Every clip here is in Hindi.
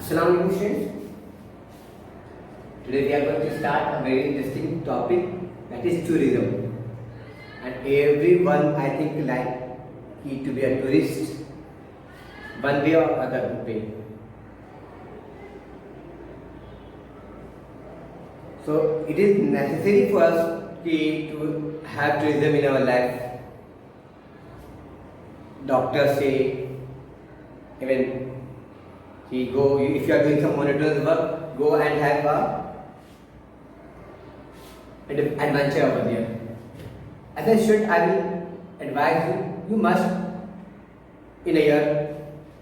Assalamualaikum students. Today we are going to start a very interesting topic, that is tourism. And everyone I think like to be a tourist one way or other way. So it is necessary for us to have tourism in our life. Doctors say even if you are doing some monotonous work, go and have an adventure over there. As a student, I will advise you must in a year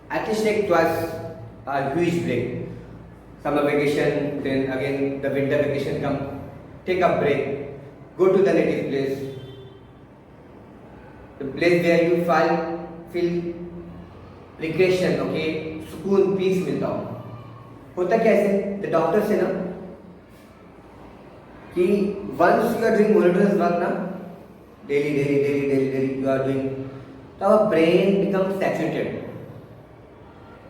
at least take twice a huge break. Summer vacation, then again the winter vacation come. Take a break. Go to the native place. The place where you feel recreation, okay, सुकून पीस मिलता हो. होता कैसे द डॉक्टर से ना कि once you are doing monotonous work ना डेली यू आर डूइंग, तो our brain becomes saturated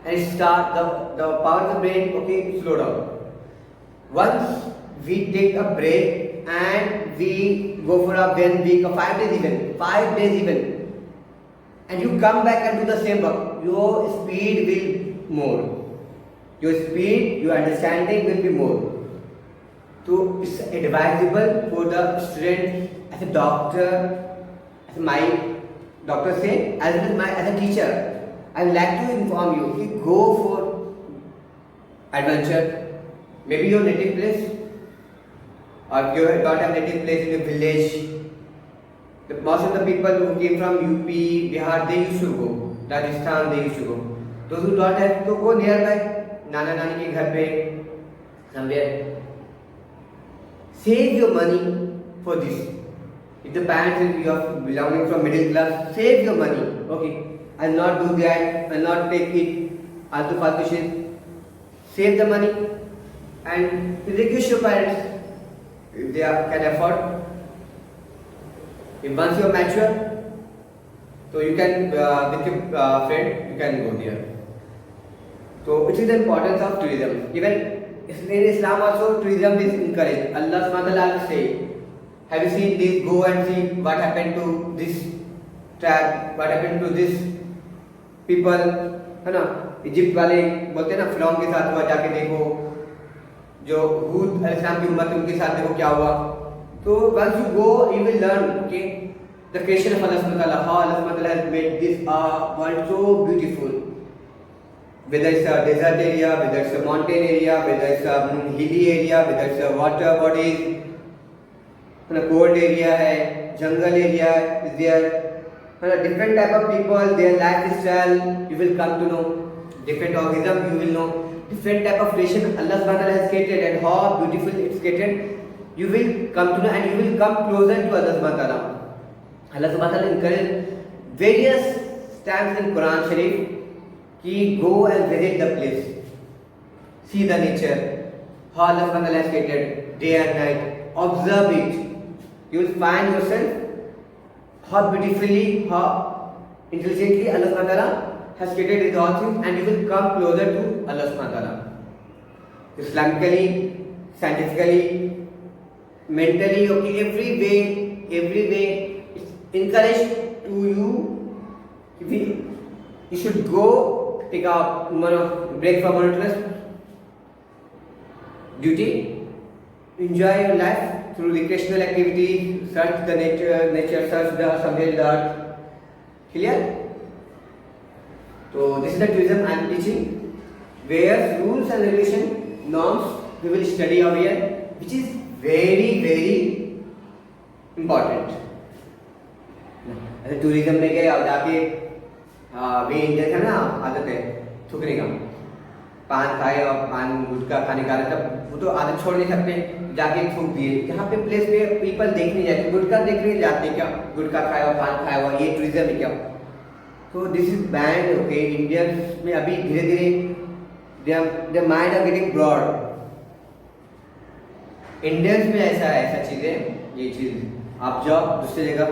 and start the power of the brain, okay, slow down. Once we take a break and we go for a 1 week or 5 days even, and you come back and do the same work, your speed will more, your understanding will be more. So it's advisable for the student, as a doctor, as my doctor say, as a teacher, I would like to inform you कि go for adventure, maybe your native place, or if you don't have native place in your village. Most of the people who came from UP, Bihar, they used to go. Rajasthan, they used to go. Those who don't have to go nearby, नाना नानी के घर पे, somewhere. Save your money for this. If the parents you are belonging from middle class, save your money. Okay, I'll not do that. I'll not take it. Altu faltu shit. Save the money and request your parents if they can afford. If once you are mature, so you can with your friend you can go there. So it is the importance of tourism. Even in Islam also tourism is encouraged. Allah subhanahu wa ta'ala say, have you seen this? Go and see what happened to this tribe, what happened to this people, है ना. इजिप्ट वाले बोलते हैं ना फिरौन के साथ हुआ, जाके देखो. जो हूद अलैहिस्सलाम की उम्मत उनके साथ देखो क्या हुआ. So once you go, you will learn, okay, the creation of Allah subhanahu wa ta'ala, how Allah subhanahu wa ta'ala has made this world so beautiful. Whether it's a desert area, whether it's a mountain area, whether it's a hilly area, whether it's a water bodies, cold area है, jungle area is there, different type of people, their lifestyle, you will come to know. Different organism, you will know. Different type of creation Allah subhanahu wa ta'ala has created and how beautiful it's created. You will come to know and you will come closer to Allah subhanahu wa ta'ala. Allah subhanahu wa ta'ala encourages various times in Quran Sharif कि go and visit the place, see the nature, how Allah subhanahu wa ta'ala has created day and night, observe it. You will find yourself how beautifully, how intelligently Allah subhanahu wa ta'ala has created these all things, and you will come closer to Allah subhanahu wa ta'ala. Islamically, scientifically, mentally, okay, every way it's encouraged to you. You should go take a break from monotonous duty, enjoy your life through recreational activity, search the nature, search the somewhere the earth. Clear? So this is the tourism I am teaching, where rules and regulation norms we will study over here, which is very important. ऐसे टूरिज्म में गए और जाके वे इंडियन है ना आदत है थूकने का, पान खाए और पान गुटखा खाने का आदत, वो तो आदत छोड़ नहीं सकते, जाके थूक दिए. जहाँ पे प्लेस पे पीपल देखने जाते, गुटखा देखने जाते, क्या गुटखा खाया और पान खाया हुआ, ये टूरिज्म है क्या. तो this is band, okay. Indians में अभी धीरे धीरे their mind are getting broad. Indians में ऐसा चीज़ें, ये चीज़ आप जाओ दूसरी जगह,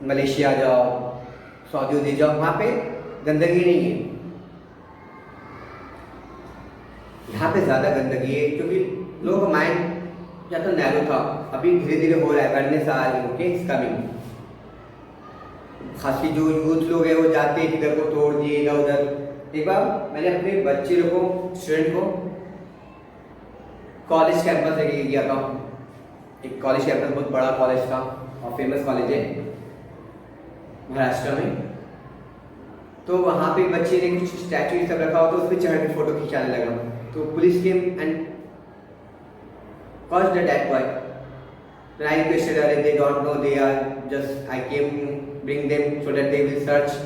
मलेशिया जाओ, सऊदी जाओ, वहाँ पे गंदगी नहीं है. यहाँ पे ज़्यादा गंदगी है क्योंकि लोगों का माइंड या तो नैरो था, अभी धीरे धीरे हो रहा है, अवेयरनेस आ रही है, ओके इस कमिंग। खासकर जो यूथ लोग हैं वो जाते हैं इधर को तोड़ दिए इधर उधर। एक बार मैंने अपने बच्चे लोगों को, स्टूडेंट को कॉलेज कैंपस लेके गया था। एक कॉलेज कैंपस बहुत बड़ा कॉलेज था और फेमस कॉलेज है महाराष्ट्र में। तो वहाँ पे बच्चे ने कुछ स्टैचू सब रखा हुआ, तो उस पर चढ़ के फोटो खिंचाने लगा। तो police came and caught the dead boy. Then I requested her, they don't know, they are just, I came bring them so that they will search,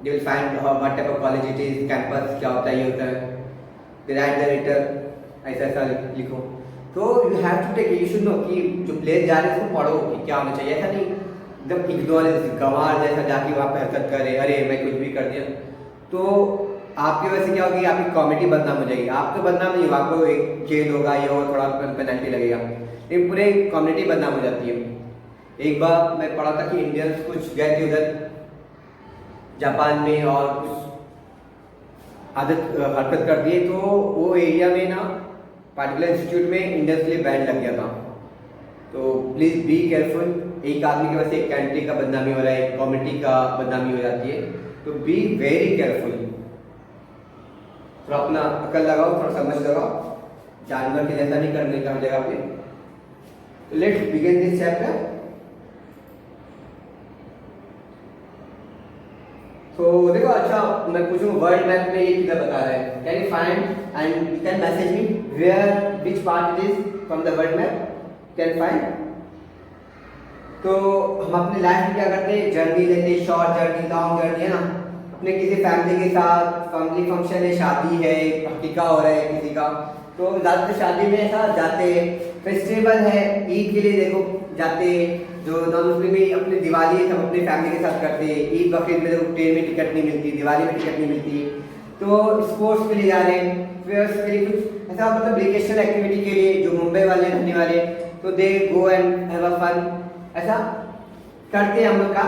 they will find what type of college it is, campus क्या होता है, ये होता है। They write the letter, ऐसा ऐसा लिखो। तो you have to take, you should know कि जो प्लेस जा रहे हैं उसको पढ़ो कि क्या होना चाहिए। ऐसा नहीं एकदम इग्नोरेंस गंवार जैसा जाके वहाँ पे हरकत करे, अरे मैं कुछ भी कर दिया, तो आपकी वजह से क्या होगी, आपकी कॉमेडी बदनाम हो जाएगी। आप तो बदनाम नहीं होगा, आपको एक जेल होगा, ये होगा, थोड़ा पेनल्टी लगेगा, लेकिन पूरे कम्युनिटी बदनाम हो जाती है। एक बार मैं पढ़ा था कि इंडियंस कुछ गए थे उधर जापान में और कुछ हरकत कर दिए, तो वो एरिया में ना पार्टिकुलर इंस्टीट्यूट में इंडियंस के लिए बैन लग गया था। तो प्लीज़ बी केयरफुल। एक आदमी की वजह से एक कंट्री का बदनामी हो रहा है, एक कम्युनिटी का बदनामी हो जाती है, तो बी वेरी केयरफुल। थोड़ा अपना अकल लगाओ, थोड़ा समझ लगाओ, जानवर के जैसा नहीं करने का जगह पे। तो लेट्स बिगिन दिस चैप्टर। तो देखो, अच्छा मैं पूछूं वर्ल्ड मैप में ये किधर बता रहा है, can you find and you can message me where which part it is from the world map, can find. तो हम अपनी लाइफ में क्या करते हैं, जर्नी लेते हैं, शॉर्ट जर्नी, लॉन्ग जर्नी, है ना। अपने किसी फैमिली के साथ फैमिली फंक्शन है, शादी है, हकीका हो रहा है किसी का, तो ज़्यादातर शादी में ऐसा जाते हैं। फेस्टिवल है, ईद के लिए देखो जाते हैं। जो नॉन मुस्लिम में अपनी दिवाली है, सब अपनी फैमिली के साथ करते हैं। ईद बकरीद में देखो ट्रेन में टिकट नहीं मिलती, दिवाली में टिकट नहीं मिलती, तो स्पोर्ट्स के लिए जा रहे हैं, फेयर्स के लिए, कुछ ऐसा मतलब रिक्रिएशनल एक्टिविटी के लिए। जो मुंबई वाले रहने वाले, तो they go and have a fun, ऐसा करते हैं हम लोग का,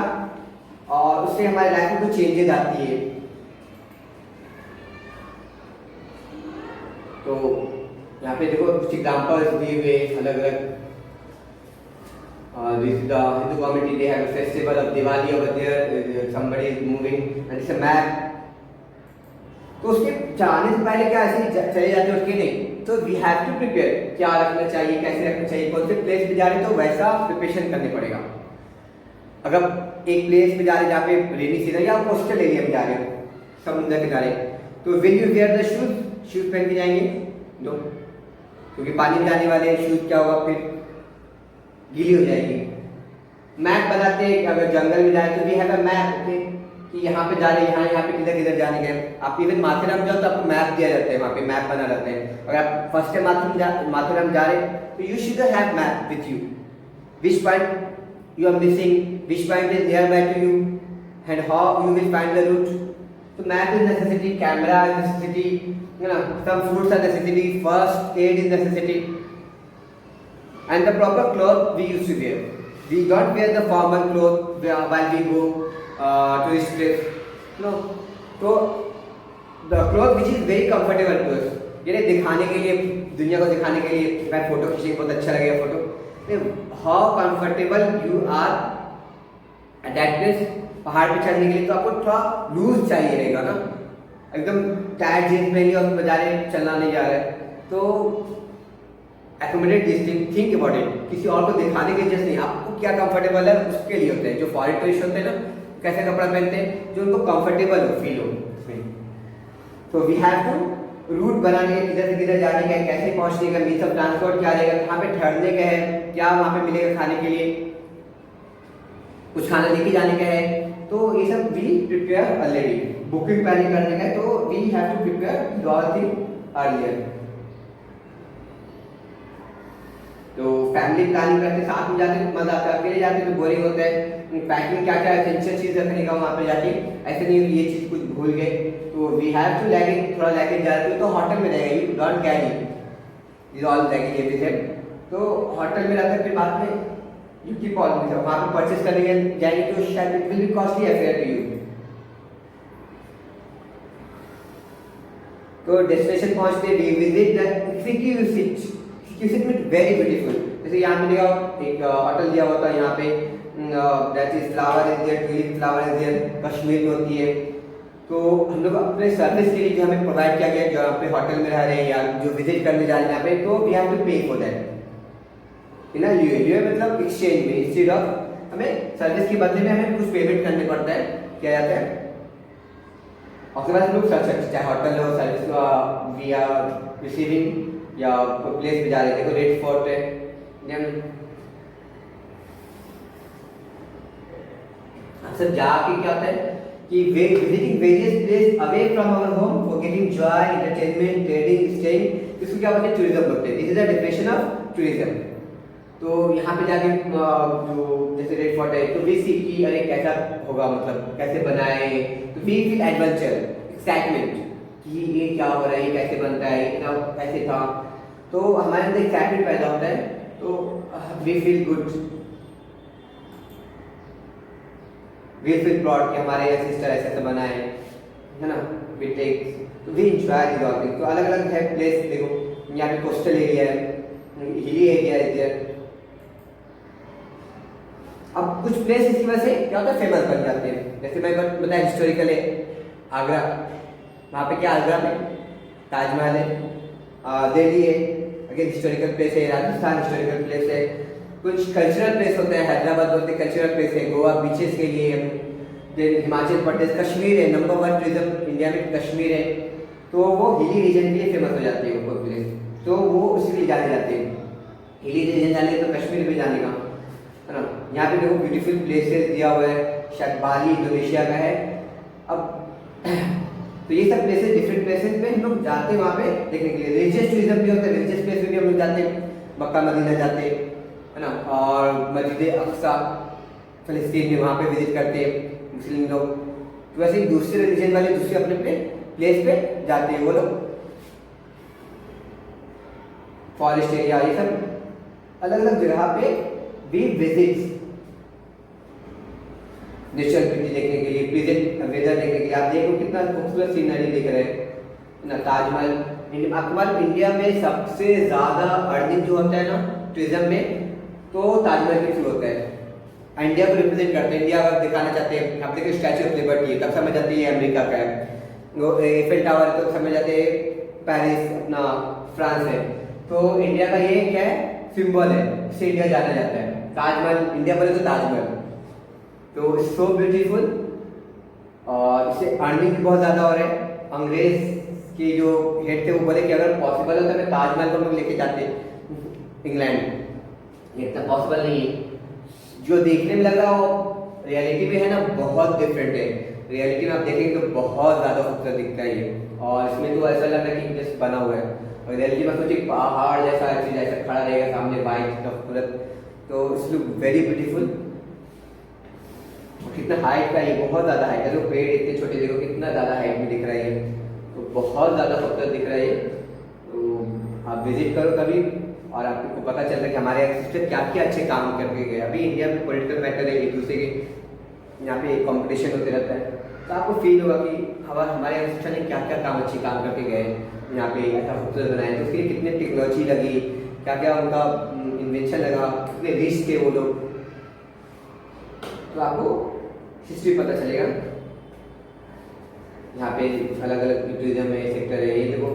और उससे हमारी लाइफ में कुछ चेंजेस आती है। तो यहाँ पे देखो कुछ एग्जांपल्स दिए हुए अलग अलग। This is the Hindu community, they have a festival of Diwali over there, somebody is moving and it's a map। तो उसके जाने से पहले क्या ऐसे चले जाते हैं उसके नहीं, तो वी हैव टू प्रिपेयर, क्या रखना चाहिए, कैसे रखना चाहिए, कौन से प्लेस पे जा रहे, तो वैसा प्रिपरेशन करनी पड़ेगा। अगर एक प्लेस पे जा रहे जहाँ पे रेनी सीजन या कोस्टल एरिया में जा रहे हो, समुद्र किनारे, तो will you wear the shoes, shoes पहन के जाएंगे दो, क्योंकि पानी में जाने वाले शूज क्या होगा, फिर गीली हो जाएगी। मैप बनाते हैं, अगर जंगल में जाए तो we have a map, okay, कि यहाँ पे जा रहे हैं, यहाँ पे किधर किधर जाने के। आप इवन माथेरान जाओ तो आपको मैप दिया जाता है, वहाँ पे मैप बना रहता है। अगर आप फर्स्ट टाइम माथेरान जा रहे तो you should have map with you, which point you are missing, which point is near by to you and how you will find the route. तो map is necessity, camera is necessity, है ना, some fruits are necessity, first aid is necessity, and the proper cloth we used to wear. We don't wear the formal cloth while we go to this place. No. So the cloth which is very comfortable to us. ये दिखाने के लिए, दुनिया को दिखाने के लिए, मैं फोटो खींचेंगे बहुत अच्छा लगेगा photo. How comfortable you are at that place। पहाड़ पे चढ़ने के लिए तो आपको थोड़ा लूज चाहिए रहेगा ना, एकदम टाइट जींस पहनिए और बजा रहे चलना नहीं जा रहा है, तो accommodate this thing, think about it। किसी और को दिखाने के जैसे नहीं, आपको क्या कंफर्टेबल है उसके लिए होते हैं। जो फॉरेन टूरिस्ट होते हैं ना, कैसे कपड़ा पहनते हैं, जो उनको कंफर्टेबल हो, फील हो उसमें। तो वी हैव टू रूट बनाने, किधर से किधर जाने का है, कैसे पहुंचने का, मीन्स ऑफ ट्रांसपोर्ट क्या रहेगा, कहाँ पे ठहरने का है, क्या वहाँ पे मिलेगा खाने के लिए, कुछ खाना लेके जाने का है, तो ये सब वी प्रिपेयर ऑलरेडी। बुकिंग पहले करने का है, तो we have to prepare all thing earlier. तो फैमिली प्लानिंग करते साथ में जाते तो मजा आता है, अकेले जाते तो बोरिंग होता है। पैकिंग क्या क्या एसेंशियल चीज रखने का वहाँ पे जाके, ऐसे नहीं ये चीज कुछ भूल गए, तो वी हैव टू लैगिंग, थोड़ा लैगिंग जाते हो तो होटल में रहेगा, you don't carry this all lagging everything. तो होटल में रहते फिर बाद में यू कीप ऑल दिस, वहाँ पे परचेस करने जाएंगे तो शायद it will be costly affair to you. तो डेस्टिनेशन पहुंचते we visit the exclusive mean very beautiful. जैसे यहाँ पे देखा एक होटल दिया हुआ था यहाँ पे, that is flower is there, tulip flower is there, Kashmir में होती है। तो हम लोग अपने सर्विस के लिए जो हमें प्रोवाइड किया गया, जो यहाँ पे होटल में रह रहे हैं या जो विजिट करने जा रहे हैं यहाँ पे, तो वी हैव टू पे फॉर दैट इन यूए मतलब एक्सचेंज में, इंस्टेड ऑफ हमें सर्विस के बदले में हमें कुछ पेमेंट करने पड़ता है, किया जाता है। और उसके बाद हम लोग सर्च करते, चाहे होटल हो, सर्विस वी आर रिसीविंग या कोई प्लेस पे जा रहे हैं। देखो रेड फोर्ट है, अक्सर जाके क्या होता है कि visiting various place away from our home for getting joy, entertainment, trading, staying, इसको क्या बोलते हैं, टूरिज्म बोलते हैं। This is the definition of tourism. तो यहाँ पे जाके जो जैसे रेड फोर्ट है तो वी सी कि अरे कैसा होगा, मतलब कैसे बनाए, तो वी फील एडवेंचर, एक्साइटमेंट कि ये क्या हो रहा है, ये कैसे बनता है, इतना कैसे था, तो हमारे अंदर एक्साइटमेंट पैदा होता है, तो we feel good, we feel proud कि हमारे सिस्टर ऐसे ऐसे बनाए है ना, वी टेक, तो we enjoy this all thing. तो अलग अलग है प्लेस, देखो यहाँ पे कोस्टल एरिया है, हिली एरिया है इधर। अब कुछ प्लेस इसकी वजह से क्या होता है, फेमस बन जाते हैं। जैसे मैं बताया हिस्टोरिकल है आगरा, वहाँ पे क्या आगरा में ताजमहल है, दिल्ली है अगेन हिस्टोरिकल प्लेस है, राजस्थान हिस्टोरिकल प्लेस है, कुछ कल्चरल प्लेस होते हैं, हैदराबाद बोलते हैं कल्चरल प्लेस है, गोवा बीचेस के लिए, हिमाचल प्रदेश, कश्मीर है, नंबर 1 टूरिज्म इंडिया में कश्मीर है, तो वो हिली रीजन के लिए फेमस हो जाती है वो प्लेस, तो वो उसी लिए जाने जाते हैं। हिली रीजन जाने तो कश्मीर में जाने का है ना। यहाँ पे देखो ब्यूटीफुल प्लेसेस दिया हुआ है, शायद बाली इंडोनेशिया का है। अब तो ये सब प्लेसेस, डिफरेंट प्लेसेस पे हम लोग जाते हैं वहाँ पे देखने के लिए। रिलीजियस टूरिज्म भी होता है, रिलीजियस प्लेस पे भी हम लोग जाते हैं, मक्का मदीना जाते हैं है ना, और मस्जिद अक्सा फिलिस्तीन में वहाँ पे विजिट करते हैं मुस्लिम लोग। तो वैसे ही दूसरे रिलीजन वाले दूसरे अपने प्लेस पे जाते हैं वो लोग, फॉरेस्ट एरिया, ये सब अलग अलग जगह पे भी विजिट, नेचर ब्यूटी देखने के लिए, प्रेजेंट वेदर देखने के लिए। आप देखो कितना खूबसूरत सीनरी दिख रहे हैं ना, ताजमहल। अकबर इंडिया में सबसे ज्यादा अर्निंग जो होता है ना टूरिज्म में, तो ताजमहल के थ्रू होता है। इंडिया को रिप्रेजेंट करते हैं, इंडिया अगर दिखाना चाहते हैं, आप देखिए स्टैचू ऑफ लिबर्टी है, तब समझ जाते हैं अमेरिका का है, वो एफिल टावर है तो समझ जाते हैं पेरिस अपना फ्रांस है। तो इंडिया का ये क्या है, सिंबल है, इससे इंडिया जाना जाता है। ताजमहल इंडिया बोले तो ताजमहल, तो सो ब्यूटीफुल, और इससे अर्निंग भी बहुत ज़्यादा हो रहा है। अंग्रेज के जो हेड थे वो बोले कि अगर पॉसिबल होता है मैं ताजमहल को लोग लेके जाते इंग्लैंड, ये इतना पॉसिबल नहीं है। जो देखने में लग रहा हो रियलिटी में है ना बहुत डिफरेंट है। रियलिटी में आप देखेंगे तो बहुत ज़्यादा खूबसूरत दिखता है ये, और इसमें तो ऐसा लग रहा है कि जस्ट बना हुआ है। और रियलिटी में सोचिए पहाड़ जैसा चीज ऐसा खड़ा रहेगा सामने, वाइट खूबसूरत, तो इट्स लुक वेरी ब्यूटीफुल। कितना हाइट का, ये बहुत ज़्यादा हाइट है, जो पेड़ इतने छोटे देखो कितना ज़्यादा हाइट में दिख रहा है, तो बहुत ज़्यादा खूबसूरत दिख रहा है। तो आप विजिट करो कभी, और आपको पता चलता है कि हमारे सिस्टर क्या क्या अच्छे काम करके गए। अभी इंडिया में पॉलिटिकल मैटर है, एक दूसरे के यहाँ पे कंपटीशन होते रहता है, तो आपको फील होगा कि हमारे सिस्टर ने क्या क्या काम अच्छे काम करके गए, यहाँ पे ऐसा खूबसूरत बनाए, तो उसके लिए कितने टेक्नोलॉजी लगी, क्या क्या उनका इन्वेंशन लगा, कितने रिच थे वो लोग, तो आपको हिस्ट्री पता चलेगा। यहाँ पे अलग अलग टूरिज्म में सेक्टर है, ये देखो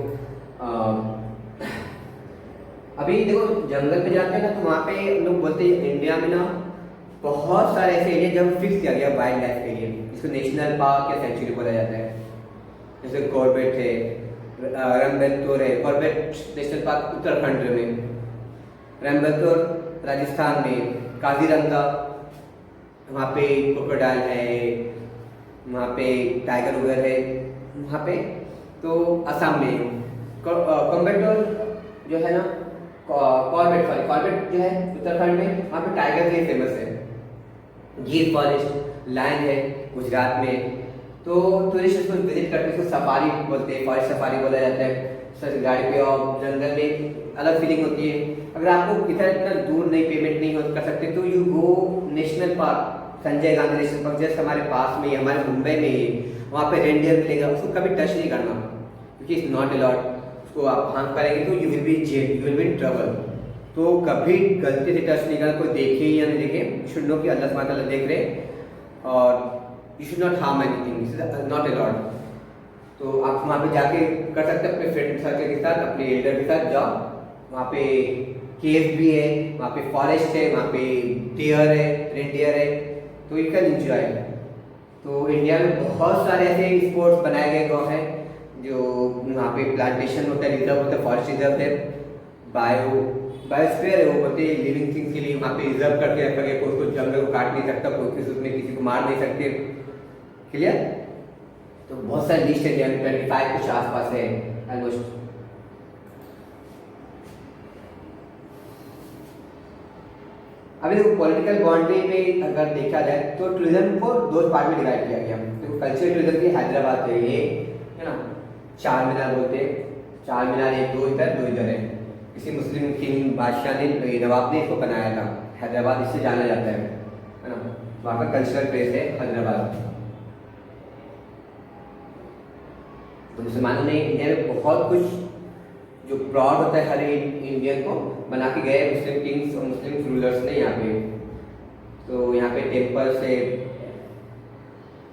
अभी देखो जंगल पे जाते हैं ना, तो वहाँ पे लोग बोलते हैं इंडिया में ना बहुत सारे ऐसे एरिया जब फिक्स किया गया वाइल्ड लाइफ के लिए, इसको नेशनल पार्क या सेंचुरी बोला जाता है। जैसे कॉर्बेट है, रंबेलतौर है, कॉर्बेट नेशनल पार्क उत्तराखंड में, रंबेलतौर राजस्थान में, काजीरंगा वहाँ पे क्रोकोडाइल है, वहाँ पे टाइगर वगैरह है वहाँ पे, तो असम में कॉम्बेटोर जो है ना, कॉर्बेट जो है उत्तराखंड में, वहाँ पे टाइगर के लिए फेमस है। गिर फॉरेस्ट लायन है गुजरात में, तो टूरिस्ट इसको विजिट करते हैं, इसको सफारी बोलते हैं, फॉरेस्ट सफारी बोला जाता है। सर गाड़ी पे और जंगल में अलग फीलिंग होती है। अगर आपको इतना दूर नहीं पेमेंट नहीं कर सकते तो you go national park, Sanjay Gandhi national park just हमारे पास में ही, हमारे मुंबई में ही, वहाँ पे रेंडियर मिलेगा, उसको कभी टच नहीं करना, क्योंकि इट्स नॉट अलाउड। उसको आप हार्म करेंगे तो you will be jail, you will be in trouble. तो कभी गलती से टच नहीं करना, कोई देखे या नहीं देखे, यू शुड नो कि अल्लाह सुब्हानहू व तआला देख रहे और you should not harm anything, this is not allowed. तो आप वहाँ पे जाके कर सकते हैं अपने फ्रेंड सर्कल के साथ, अपने एल्डर के साथ जाओ। वहाँ पे केव भी है, वहाँ पे फॉरेस्ट है, वहाँ पे डियर है, रेनडियर है, तो यू कैन एंजॉय। तो इंडिया में बहुत सारे ऐसे स्पोर्ट्स बनाए गए गाँव हैं जो वहाँ पे प्लांटेशन होता है, रिजर्व होता है, फॉरेस्ट रिजर्व है, बायोस्फीयर है, वो बोलते हैं लिविंग थिंग्स के लिए वहाँ पे रिजर्व करके रखा गया। कोई उसको जंगल को काट नहीं सकता, कोई किसी को मार नहीं सकते। क्लियर? तो बहुत सारे लिस्ट है, 25 कुछ आसपास है ऑलमोस्ट। अभी देखो पॉलिटिकल बाउंड्री में अगर देखा जाए तो टूरिज्म को दो पार्ट में डिवाइड किया गया। देखो कल्चरल टूरिज्म की हैदराबाद है, ये है ना, चार मीनार बोलते हैं, चार मीनार एक दो इधर है। किसी मुस्लिम किंग बादशाह ने, नवाब ने इसको बनाया था, हैदराबाद इससे जाना जाता है ना। वहाँ का कल्चरल प्लेस है हैदराबाद। तो मुसलमानों ने इंडिया में बहुत कुछ जो प्राउड होता है हर इंडियन को बना के गए मुस्लिम किंग्स और मुस्लिम रूलर्स ने यहाँ पे। तो यहाँ पे टेम्पल्स है।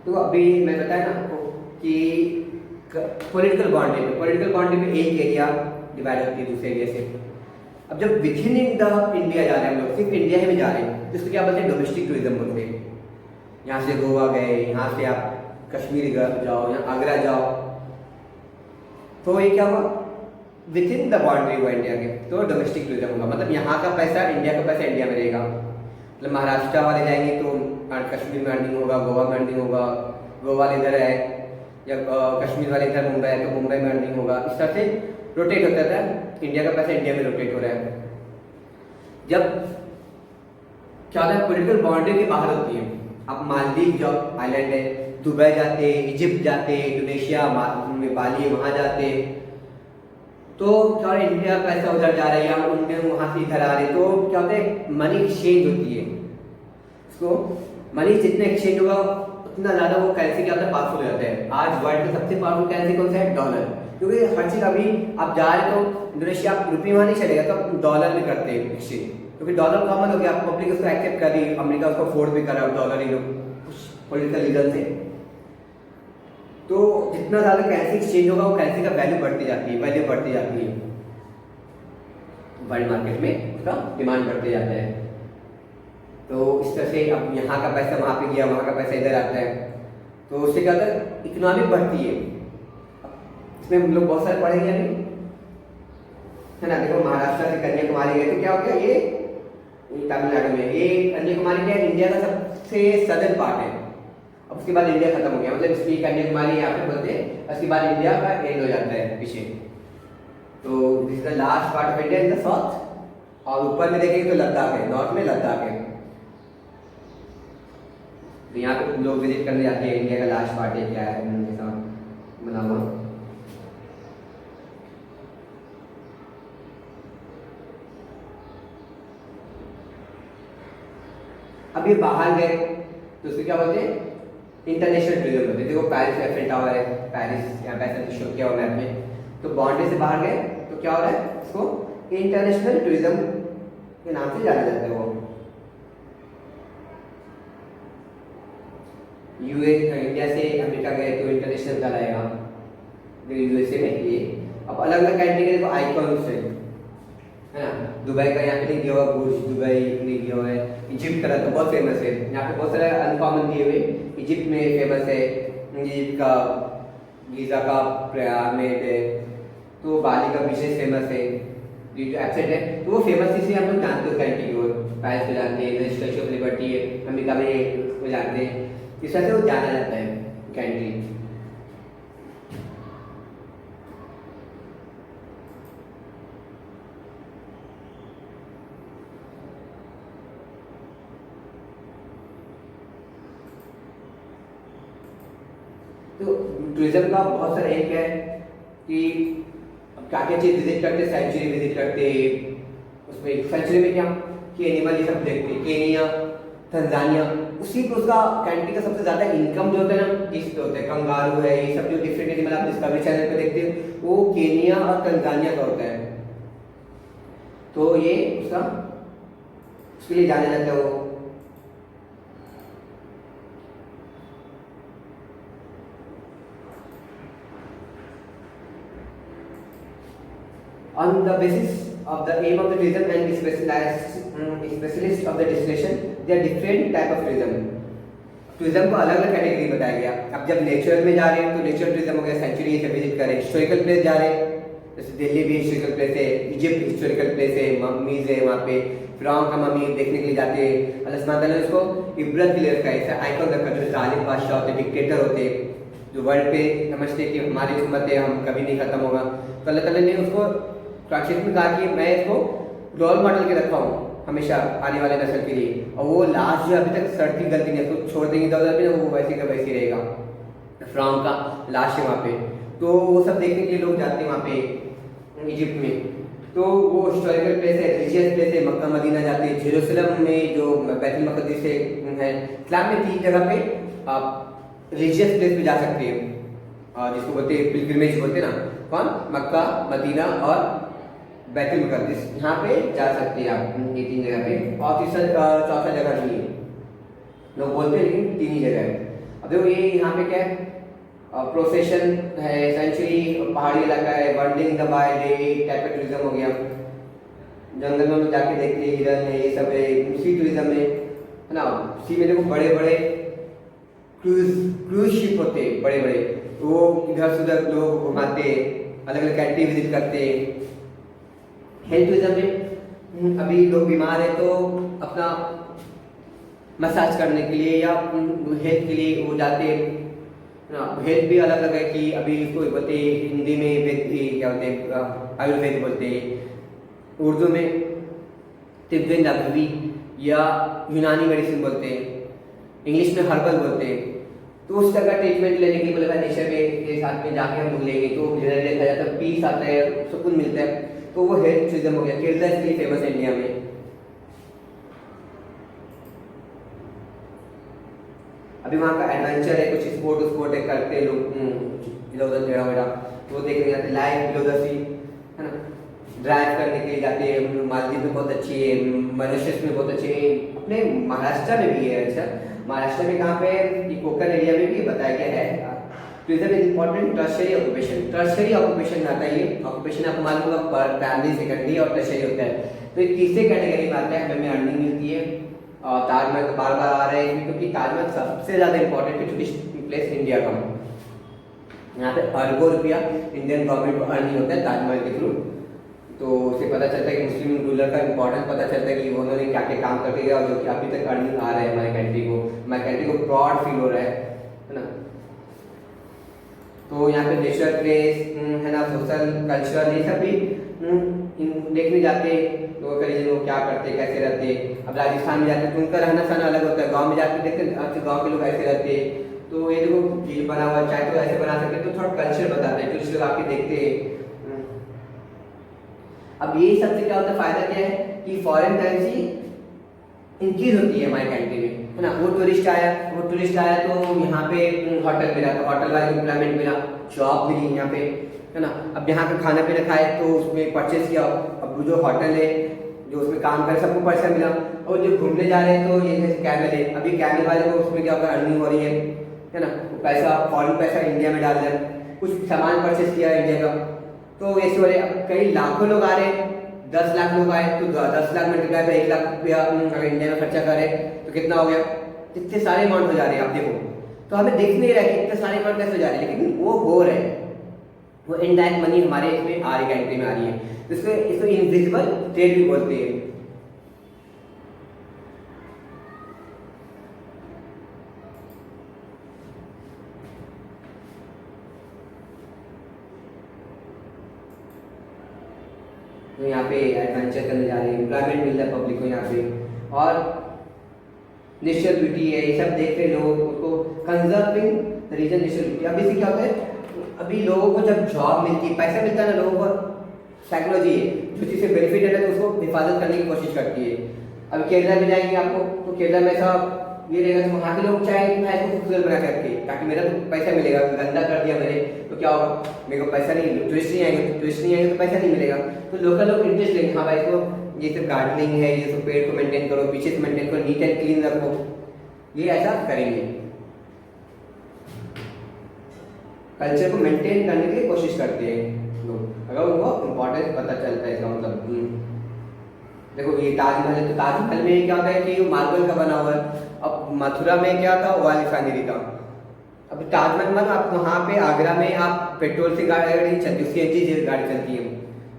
तो अभी मैं बताया ना आपको कि पॉलिटिकल बाउंड्री में एक एरिया डिवाइड होती है दूसरे एरिया से। अब जब विद इन द इंडिया जा रहे हैं हम लोग, सिर्फ इंडिया ही में जा रहे हैं, जिसको क्या बोलते हैं डोमेस्टिक टूरिज्म बोलते हैं। यहाँ से गोवा गए, यहाँ से आप कश्मीर जाओ, यहाँ आगरा जाओ, तो ये क्या हुआ विद इन द बाउंड्री हुआ इंडिया के, तो डोमेस्टिक टूरिज्म होगा। मतलब यहाँ का पैसा, इंडिया का पैसा इंडिया में रहेगा। मतलब महाराष्ट्र वाले जाएंगे तो कश्मीर में अर्निंग होगा, गोवा में अर्निंग होगा, गोवा वाले इधर है, या कश्मीर वाले इधर मुंबई है तो मुंबई में अर्निंग होगा। इस तरह से रोटेट होता था, इंडिया का पैसा इंडिया में रोटेट हो रहा है। जब क्या होता है पॉलिटिकल बाउंड्री के बाहर होती है, आप मालदीव जाओ, आइलैंड है, दुबई जाते, इजिप्ट जाते, इंडोनेशिया में बाली वहाँ जाते, तो क्या इंडिया पैसा उधर जा रहा है या इंडियन वहाँ से इधर आ रहे, तो क्या होता है मनी एक्सचेंज होती है। इसको मनी जितने एक्सचेंज होगा उतना ज़्यादा वो करेंसी क्या होता है पावरफुल हो जाता है। आज वर्ल्ड में सबसे पावरफुल करेंसी कौन सा है? डॉलर। क्योंकि हर चीज़ अभी आप जा रहे तो इंडोनेशिया आप रुपये वहाँ नहीं चलेगा, तो डॉलर में करते हैं एक्सचेंज, क्योंकि डॉलर कॉमन हो गया, पब्लिक उसको एक्सेप्ट कर रही, अमेरिका उसको अफोर्ड भी कर रहा है डॉलर, ही लोग कुछ पॉलिटिकल रीजन से। तो जितना ज़्यादा करेंसी एक्सचेंज होगा वो करेंसी का वैल्यू बढ़ती जाती है, वैल्यू बढ़ती जाती है, वर्ल्ड मार्केट में उसका डिमांड बढ़ते जाता है। तो इस तरह से अब यहाँ का पैसा वहाँ पे गया, वहाँ का पैसा इधर आता है, तो उससे क्या होता है इकोनॉमी बढ़ती है। इसमें हम लोग बहुत सारे पढ़ेंगे अभी, है ना। देखो महाराष्ट्र से कन्याकुमारी गए तो क्या हो गया, ये तमिलनाडु में, ये कन्याकुमारी क्या इंडिया का सबसे सदर्न पार्ट है। अब उसके बाद इंडिया खत्म हो गया, मतलब इसकी कन्याकुमारी यहाँ पे बोलते हैं, उसके बाद इंडिया का एंड हो जाता है पीछे। तो this is the last part of India in the south, और ऊपर में देखेंगे तो लद्दाख है, नॉर्थ में लद्दाख है। तो यहाँ पे लोग विजिट करने जाते हैं, इंडिया का लास्ट पार्ट है क्या है उनके साथ बना हुआ। अब ये बाहर गए तो उसको क्या बोलते हैं इंटरनेशनल टूरिज्म बोलते हैं। देखो पेरिस एफिल टावर है, पेरिस यहाँ पे शो किया हुआ मैप में, तो बाउंड्री से बाहर गए तो क्या हो रहा है, इसको इंटरनेशनल टूरिज्म के नाम से जाना जाता है। वो इंडिया से अमेरिका गए तो इंटरनेशनल कहलाएगा। यूएसए में ये अब अलग अलग कंट्री के देखो आइकॉन्स है ना। दुबई का यहाँ पे नहीं दिया हुआ, बुर्ज दुबई नहीं दिया हुआ है। इजिप्ट का तो बहुत फेमस है, यहाँ पे बहुत सारे अनकॉमन दिए हुए। इजिप्ट में फेमस है, इजिप्ट का गीजा का पिरामिड है, तो बाली का विशेष फेमस है, जो एब्सेंट है तो वो फेमस इसलिए हम लोग जानते हैं कंट्री को। पेरिस को जानते हैं, स्टैच्यू ऑफ लिबर्टी है, अमेरिका में वो जानते हैं, इस तरह से वो जाना जाता है कंट्री। तो टूरिज्म का बहुत सारा एक है कि क्या क्या चीज़ विजिट करते, सेंचुरी विजिट करते, उसमें सेंचुरी में क्या कि एनिमल ये सब देखते, केनिया तंजानिया, उसी पे उसका कंट्री का सबसे ज़्यादा इनकम जो होता है ना इस पे होता है। कंगारू है, ये सब जो डिफरेंट एनिमल आप डिस्कवरी चैनल पे देखते हो वो केनिया और तंजानिया का होता है। तो ये उसका उसके लिए जाना जाता है वो। On the basis of the aim of the tourism and specialist of the destination, there are different type of tourism. Tourism को अलग अलग कैटेगरी बताया गया। अब जब नेचर में जा रहे हैं तो नेचर टूरिज्म हो गया, सेंचुरी से विजिट करें। हिस्टोरिकल प्लेस जा रहे हैं, जैसे दिल्ली भी हिस्टोरिकल प्लेस है, इजिप्ट हिस्टोरिकल प्लेस है, मम्मीज है वहाँ पे, फिरौन का मम्मी देखने के लिए जाते हैं। अल्लाह सुब्हानहू तआला ने उसको इबरत के लिए रखा है, ऐसा आइकन रखा जो जालिम बादशाह होते, डिक्टेटर होते, जो वर्ल्ड पे समझते कि हमारी उम्मत है, हम कभी नहीं खत्म होगा। तो अल्लाह ताला ने उसको ट्रांसलेट में कहा कि मैं इसको रोल मॉडल के रखा हूँ हमेशा आने वाले नस्ल के लिए। और वो लाश जो अभी तक सड़ती गलती नहीं है, तो छोड़ देंगे इधर उधर वो वैसे का वैसे रहेगा। फिरौन का लाश है वहाँ पे, तो वो सब देखने के लिए लोग जाते हैं वहाँ पे इजिप्ट में। तो वो हिस्टोरिकल प्लेस है, रिलीजियस प्लेस है, मक्का मदीना जाते हैं। जेरूसलम में जो बैतुल मक़दिस है, इस्लाम में 3 जगह पे आप रिलीजियस प्लेस पे जा सकते हैं, जिसको बोलते हैं पिलग्रिमेज बोलते हैं ना, कौन, मक्का मदीना और बैतुल मक़दिस, यहाँ पे जा सकते हैं आप, ये 3 जगह पे। और तीसरा चौथा जगह नहीं है, लोग बोलते हैं लेकिन 3 ही जगह है। अब देखो ये यहाँ पे क्या है, प्रोसेशन है, सेंचुरी पहाड़ी इलाका है, बर्डिंग द वाइल्ड है, एक टाइप का टूरिज्म हो गया। जंगल में जाके देखते हैं, हिरन है, ये सब है, सी टूरिज्म है ना। सी में देखो बड़े बड़े क्रूज शिप होते हैं, बड़े बड़े, वो इधर से उधर लोग घुमाते, अलग अलग कंट्री विजिट करते। हेल्थ टूरिज्म में अभी लोग बीमार है तो अपना मसाज करने के लिए या हेल्थ के लिए वो जाते हैं ना। हेल्थ भी अलग अलग है कि अभी इसको बोलते हिंदी में क्या बोलते हैं, आयुर्वेद बोलते हैं, उर्दू में तिब्बे नबवी या यूनानी मेडिसिन बोलते हैं, इंग्लिश में हर्बल बोलते हैं। तो उस तरह का ट्रीटमेंट लेने के लिए बोले नेचर के साथ में जाके हम लोग लेंगे तो देखा जाता है पीस आता है, सुकून मिलता है। तो वो हेल्थ टूरिज्म हो गया। केरला इसके लिए फेमस है इंडिया में। अभी वहाँ का एडवेंचर है, कुछ स्पोर्ट है, करते लोग इधर उधर टेढ़ा वेढ़ा, तो वो देखने जाते। लाइफ बिलो द सी है ना, ड्राइव करने के लिए जाते हैं। मालदीव में बहुत अच्छी है, मॉरिशस में बहुत अच्छी है, अपने महाराष्ट्र में भी है। अच्छा, महाराष्ट्र में कहाँ पे, ये कोकण एरिया में भी बताया गया है। Tourism is important tertiary occupation. Tertiary occupation आता है, ये ऑक्यूपेशन आपको मालूम होगा, प्राइमरी सेकेंडरी और टर्शरी होता है। तो ये तीसरे कैटेगरी में आता है, हमें अर्निंग मिलती है। और ताजमहल तो बार बार आ रहे हैं क्योंकि ताजमहल सबसे ज़्यादा इंपॉर्टेंट टूरिस्ट प्लेस इंडिया का। यहाँ पे अरबों रुपया इंडियन गवर्नमेंट को अर्निंग होता है ताजमहल के थ्रू। तो उससे पता चलता है कि मुस्लिम रूलर का इंपॉर्टेंस पता चलता है कि उन्होंने क्या क्या काम करके गया और जो कि अभी तक अर्निंग आ रहा है हमारे कंट्री को प्राउड फील हो रहा है ना। तो यहाँ पे नेचर प्लेस है ना, सोशल कल्चरल ये सब भी देखने जाते लोग वो क्या करते कैसे रहते। अब राजस्थान में जाते तो उनका रहना सहना अलग होता है, गांव में जाके देखते अच्छा गांव के लोग ऐसे रहते। तो ये देखो झील बना हुआ, चाहे तो ऐसे बना सकते, तो थोड़ा कल्चर बताते हैं, टूरिस्ट लोग आके देखते हैं। अब ये सबसे क्या होता है, फायदा क्या है कि फॉरेन करेंसी इंक्रीज होती है हमारे कंट्री में, है ना। वो टूरिस्ट आया तो यहाँ पे होटल मिला, तो होटल वाले को एम्प्लॉयमेंट मिला, जॉब मिली यहाँ पे, है ना। अब यहाँ पे खाना पीना खाए तो उसमें परचेज किया, अब जो होटल है जो उसमें काम करे सबको पैसा मिला। और जो घूमने जा रहे हैं तो ये जैसे कैमल है, अभी कैमल वाले को उसमें क्या होगा, अर्निंग हो रही है ना। पैसा फॉरेन पैसा इंडिया में डाल दिया, कुछ सामान परचेज किया इंडिया का, तो ऐसे हो रहे। अब कई लाखों लोग आ रहे हैं, 10 लाख लोग आए तो 10 लाख मल्टीप्लाई पर 1 लाख रुपया अगर इंडिया में खर्चा करे तो कितना हो गया, कितने सारे अमाउंट हो जा रहे हैं आप देखो। तो हमें दिख नहीं रहा है कितने सारे अमाउंट कैसे हो जा रहे हैं, लेकिन वो हो रहे हैं, वो इनडायरेक्ट मनी हमारे इसमें आ रही कंट्री में आ रही है। तो इसको इनविजिबल ट्रेड भी बोलते हैं। तो यहाँ पे एडवेंचर करने जा रहे हैं, एम्प्लॉयमेंट मिल रहा है पब्लिक को यहाँ पे, और नेचुरल ब्यूटी है, ये सब देख रहे लोग उसको कंजर्विंग रीजन नेचुरल ब्यूटी। अभी से क्या होता है, अभी लोगों को जब जॉब मिलती है, पैसा मिलता है ना, लोगों को साइकोलॉजी है, जो चीज़ से बेनिफिट है ना तो उसको हिफाजत करने की कोशिश करती है। अब केरला में जाएंगे आपको, तो केरला में ऐसा ये रहेगा, तो वहाँ के लोग चाहे कि मैं इसको खूबसूरत बना के रखे ताकि मेरा तो पैसा मिलेगा, गंदा कर दिया मैंने तो क्या होगा, मेरे को पैसा नहीं, टूरिस्ट नहीं आएंगे, टूरिस्ट नहीं आएंगे तो पैसा नहीं मिलेगा। तो लोकल लोग इंटरेस्ट लेंगे, हाँ भाई इसको ये सब गार्डनिंग है, ये सब पेड़ को मेंटेन करो, पीछे से मेंटेन करो, नीट एंड क्लीन रखो, ये ऐसा करेंगे। कल्चर को मेंटेन करने की कोशिश करते हैं लोग, अगर उनको इम्पोर्टेंस पता चलता है इसका मतलब। देखो ये ताजमहल है, तो ताजमहल में क्या होता है कि मार्बल का बना हुआ है। अब मथुरा में क्या था, ऑयल रिफाइनरी का। अब ताजमहल में आप वहाँ पे आगरा में आप पेट्रोल से गाड़ी चलती है, सीएनजी से गाड़ी चलती है,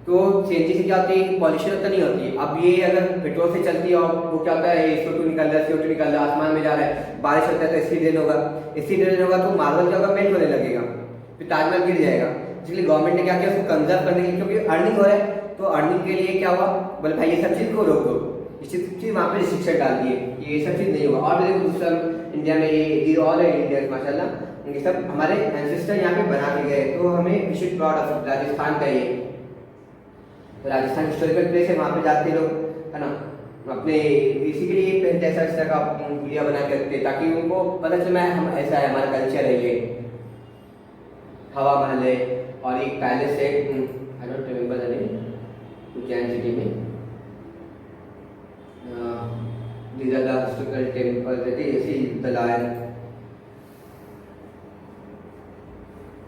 तो सीएनजी से क्या होती है, पॉल्यूशन उतना नहीं होती है। अब ये अगर पेट्रोल से चलती है और वो क्या होता है, CO2 निकल रहा है, CO2 निकल रहा है, आसमान में जा रहा है, बारिश होता है तो एसिड रेन होगा, एसिड रेन होगा तो मार्बल क्या होगा, मेल्ट होने लगेगा, फिर ताजमहल गिर जाएगा। इसलिए गवर्नमेंट ने क्या किया, उसको कंजर्व करने के लिए, क्योंकि अर्निंग हो रहा है, तो अर्निंग के लिए क्या हुआ, बोले भाई ये सब चीज़ को रोक दो, ये सब चीज़ वहाँ पे रिस्ट्रिक्शन डाल दिए, ये सब चीज़ नहीं होगा। और देखो दूसरा इंडिया में ये ऑल है इंडिया माशाल्लाह, ये सब हमारे एंसेस्टर यहाँ पे बना के गए, तो हमें we should proud of Rajasthan का ये। तो राजस्थान हिस्टोरिकल प्लेस है, वहाँ पे जाते लोग है ना, अपने इसी के लिए पहनते ऐसा इस तरह का पुलिया बना के रखते ताकि उनको पता चले हम ऐसा है, हमारा कल्चर है ये। हवा महल है और एक पैलेस है, I don't remember the name, Ujjain city में। these are the historical temples that is see the lion।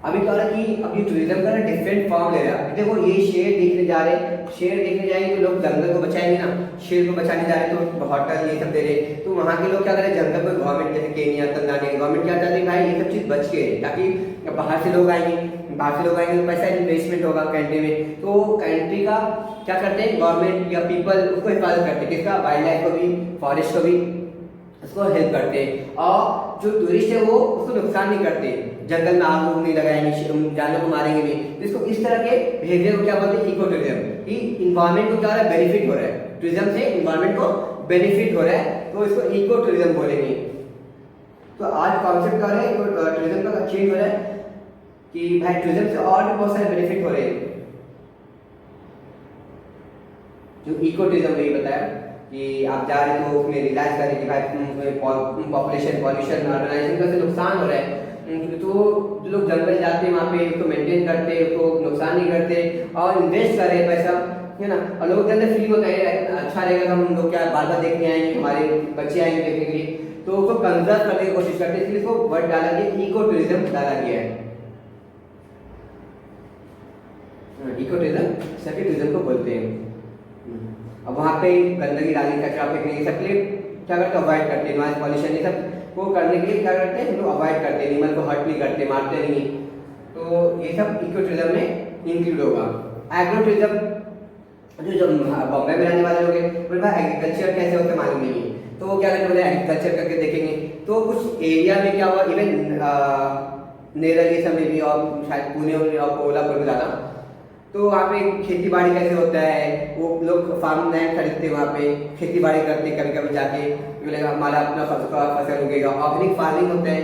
अभी क्या हो रहा है कि अभी टूरिज्म का ना डिफरेंट फॉर्म ले रहा है। देखो ये शेर देखने जा रहे हैं, शेर देखने जाएंगे तो लोग जंगल को बचाएंगे ना, शेर को बचाने जा रहे हैं तो होटल ये सब दे रहे, तो वहाँ के लोग क्या करें, जंगल को गवर्नमेंट जैसे केनिया तंजानिया गवर्नमेंट क्या चाहती है भाई ये सब चीज़ बच के, ताकि बाहर से लोग आएंगे, बाहर से लोग आएंगे तो पैसा इन्वेस्टमेंट होगा कंट्री में, तो कंट्री का क्या करते हैं गवर्नमेंट या पीपल उसको हिफाजत करते हैं, किसका, वाइल्ड लाइफ को भी, फॉरेस्ट को भी उसको हेल्प करते हैं। और जो टूरिस्ट है वो उसको नुकसान नहीं करते, जंगल में आग नहीं लगाएंगे, जानवरों को मारेंगे नहीं, तो इसको इस तरह के बिहेवियर को क्या बोलते हैं, इको टूरिज्म, कि इन्वायरमेंट को क्या हो रहा है, बेनिफिट हो रहा है, टूरिज्म से इन्वायरमेंट को बेनिफिट हो रहा है, तो इसको इको टूरिज्म बोलेंगे। तो आज कॉन्सेप्ट क्या है, टूरिज्म का चेंज हो रहा है कि भाई टूरिज्म से और भी बहुत सारे बेनिफिट हो रहे हैं। जो इको टूरिज्म में बताया कि आप जा रहे हो उसमें रिलाइज करें कि भाई पॉपुलेशन पॉल्यूशन ऑर्गेनाइजेशन का से नुकसान हो रहा है, तो जो लोग जंगल जाते हैं वहाँ पे उसको मेंटेन करते हैं, उसको नुकसान नहीं करते और इन्वेस्ट कर रहे हैं पैसा, है ना, और लोगों के अंदर फील होता है अच्छा रहेगा, हम लोग क्या बार बार देखने आएंगे, हमारे बच्चे आएंगे देखने के लिए, तो उसको कंजर्व करने की कोशिश करते हैं, इसलिए इसको वर्ड डाला गया, इको टूरिज्म डाला गया है। इको टूरिज्म सभी टूरिज्म को बोलते हैं। अब वहाँ पे गंदगी डालने, कचरा फेंकने, ये सब के लिए क्या करते हैं, अवॉइड करते हैं, नॉइज पॉल्यूशन ये सब को करने के लिए क्या करते हैं, लोग अवॉइड करते हैं, एनिमल को हर्ट नहीं करते, मारते नहीं, तो ये सब इको टूरिज्म में इंक्लूड होगा। एग्रो टूरिज्म जो बॉम्बे में रहने वाले लोग हैं, बोले भाई एग्रीकल्चर कैसे होते मालूम नहीं है, तो वो क्या करते बोले एग्रीकल्चर करके देखेंगे, तो कुछ एरिया में क्या हुआ, इवन नेरल ये सब में भी और शायद पुणे और कोल्हापुर में ज़्यादा, तो वहाँ पे खेती बाड़ी कैसे होता है, वो लोग फार्म लैंड खरीदते हैं, वहाँ पे खेती बाड़ी करते हैं, कभी कभी जाके बोलेगा हमारा अपना फसल उगेगा, ऑर्गेनिक फार्मिंग होता है,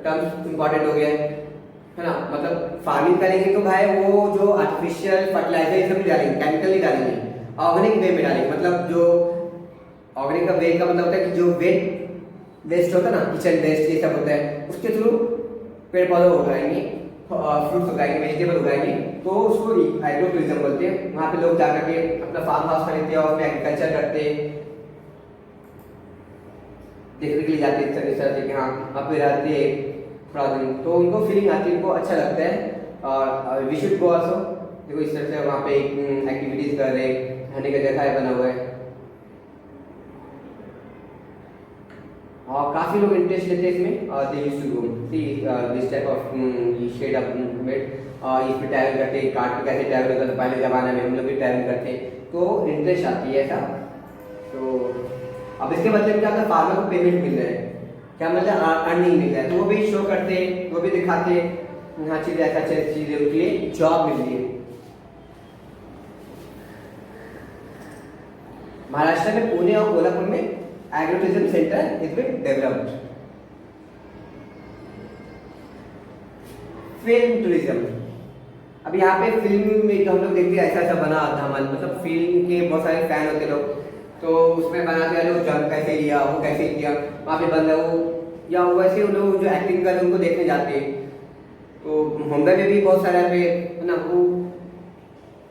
टर्म्स इंपॉर्टेंट हो गया है ना, मतलब फार्मिंग करेंगे तो भाई वो जो आर्टिफिशियल फर्टिलाइजर ये सब नहीं डालेंगे, केमिकल नहीं डालेंगे, ऑर्गेनिक वे में डालेंगे, मतलब जो ऑर्गेनिक का वे का मतलब होता है कि जो वेस्ट होता है ना, किचन वेस्ट ये सब होता है, उसके थ्रू पेड़ पौधे उगाएंगे, फ्रूट्स उगाएंगे, वेजिटेबल उगाएंगे, तो उसको एग्रो टूरिज्म बोलते हैं। वहाँ पे लोग जाकर के अपना फार्म हाउस खरीदते हैं और उसमें एग्रीकल्चर करते हैं, देखने के लिए जाते हैं इस तरह से कि हाँ वहाँ पे रहते हैं थोड़ा दिन, तो उनको फीलिंग आती है, उनको अच्छा लगता है। और वी शुड गो ऑल्सो, देखो इस तरह से वहाँ पे एक्टिविटीज कर रहे हैं, रहने का जगह बना हुआ है और काफ़ी लोग इंटरेस्ट लेते हैं इसमें, और they used to see this type of shade of made, और इसमें ट्रैवल करते हैं, कार्ट पे कैसे ट्रैवल होता था पहले ज़माने में, हम लोग भी ट्रैवल करते हैं, तो इंटरेस्ट आती है ऐसा। तो अब इसके मतलब क्या होता है, फार्मर को पेमेंट मिल रहा है, क्या मतलब अर्निंग मिल रहा है, तो वो भी शो करते हैं, वो भी दिखाते हैं, यहाँ चीज़ ऐसा चीज़ है, उनके लिए जॉब मिल रही है। महाराष्ट्र में पुणे और कोल्हापुर में agro tourism centre is been developed. Film tourism, अब यहाँ पे फिल्म में जो हम लोग देखते हैं ऐसा ऐसा बना धमाल, मतलब फिल्म के बहुत सारे फैन होते लोग, तो उसमें बनाते वाले वो जंप कैसे लिया, वो कैसे किया, वहाँ पे बंदा वो या वैसे वो लोग जो एक्टिंग कर रहे हैं उनको देखने जाते हैं। तो मुंबई में भी बहुत सारे पे है ना, वो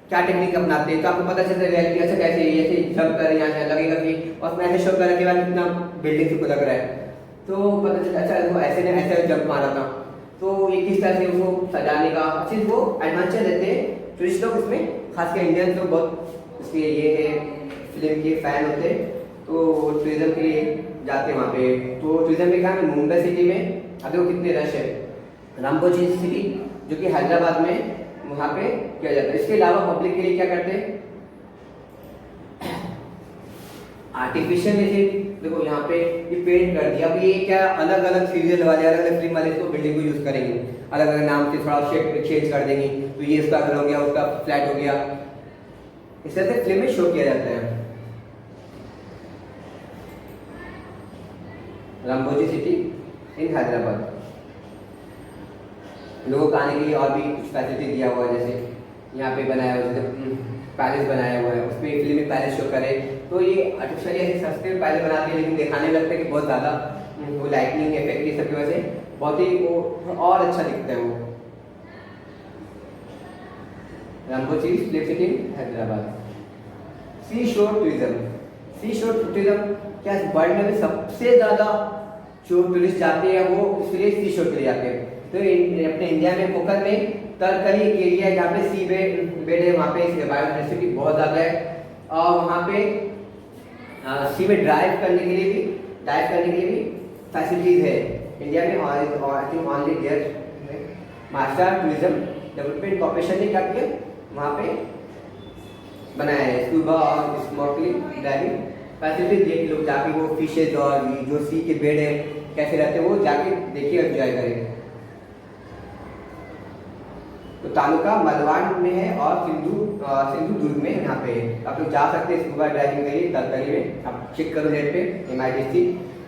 क्या टेक्निक अपनाते हैं, तो आपको पता चलता है रियलिटी अच्छा कैसे ऐसे जंप कर यहाँ से लगेगा कि, और उसमें ऐसे शो करने के बाद कितना बिल्डिंग से लग रहा है, तो पता चलता अच्छा वो ऐसे ने ऐसे जंप मारा था। तो ये किस तरह से उसको सजाने का अच्छे वो एडवेंचर देते हैं टूरिस्ट लोग इसमें, खासकर इंडियन लोग बहुत इसके ये है फिल्म के फैन होते हैं, तो टूरिज्म के लिए जाते हैं वहाँ पे। तो टूरिज्म में क्या है, मुंबई सिटी में अभी वो कितने रश है, रामकोची सिटी जो कि हैदराबाद में वहाँ पे किया जाता है। इसके अलावा पब्लिक के लिए क्या करते हैं, आर्टिफिशियल जैसे देखो यहाँ पे ये पेंट कर दिया। अब ये क्या अलग अलग सीरियल वाले अलग अलग फिल्म वाले इसको बिल्डिंग को यूज करेंगे, अलग अलग नाम से थोड़ा शेप चेंज कर देंगे, तो ये इसका घर हो गया, उसका फ्लैट हो गया, इस तरह से फिल्म में शो किया जाता है। रामकोची सिटी इन हैदराबाद, लोगों को आने के लिए और भी कुछ फैसिलिटी दिया हुआ है, जैसे यहाँ पे बनाया हुआ जैसे पैलेस बनाया हुआ है, उसमें फिल्म में पैलेस शो करे, तो ये आर्टिफिशियली ऐसे सस्ते में पैलेस बनाते हैं, लेकिन दिखाने लगता है कि बहुत ज़्यादा वो लाइटनिंग इफेक्ट ये सब की वजह से बहुत ही वो और अच्छा दिखता है वो। रामकोची फिल्म सिटी हैदराबाद। सी शोर टूरिज्म, सी शोर टूरिज्म क्या वर्ल्ड में भी सबसे ज़्यादा जो टूरिस्ट जाते हैं वो इसलिए सी शोर के लिए जाते हैं। तो अपने इंडिया में कोकन में तरकरी एक एरिया है जहाँ पे सी बेड है, वहाँ पे बायोडाइवर्सिटी बहुत ज़्यादा है, और वहाँ पे सी में ड्राइव करने के लिए भी फैसिलिटीज है इंडिया में। और I think only their master tourism development corporation ने क्या किया वहाँ पे बनाया है स्कूबा और स्नॉर्कलिंग ड्राइविंग फैसिलिटीज दिए कि लोग जाके वो फिशेज और जो सी के बेड है कैसे रहते हैं वो जाके देखिए एंजॉय करें। तो तालुका मलवाड़ में है और सिंधु दुर्ग में यहाँ पे आप लोग जा सकते हैं स्कूबा ड्राइविंग के लिए तरकरी में, आप चेक करो नेट पे MIDC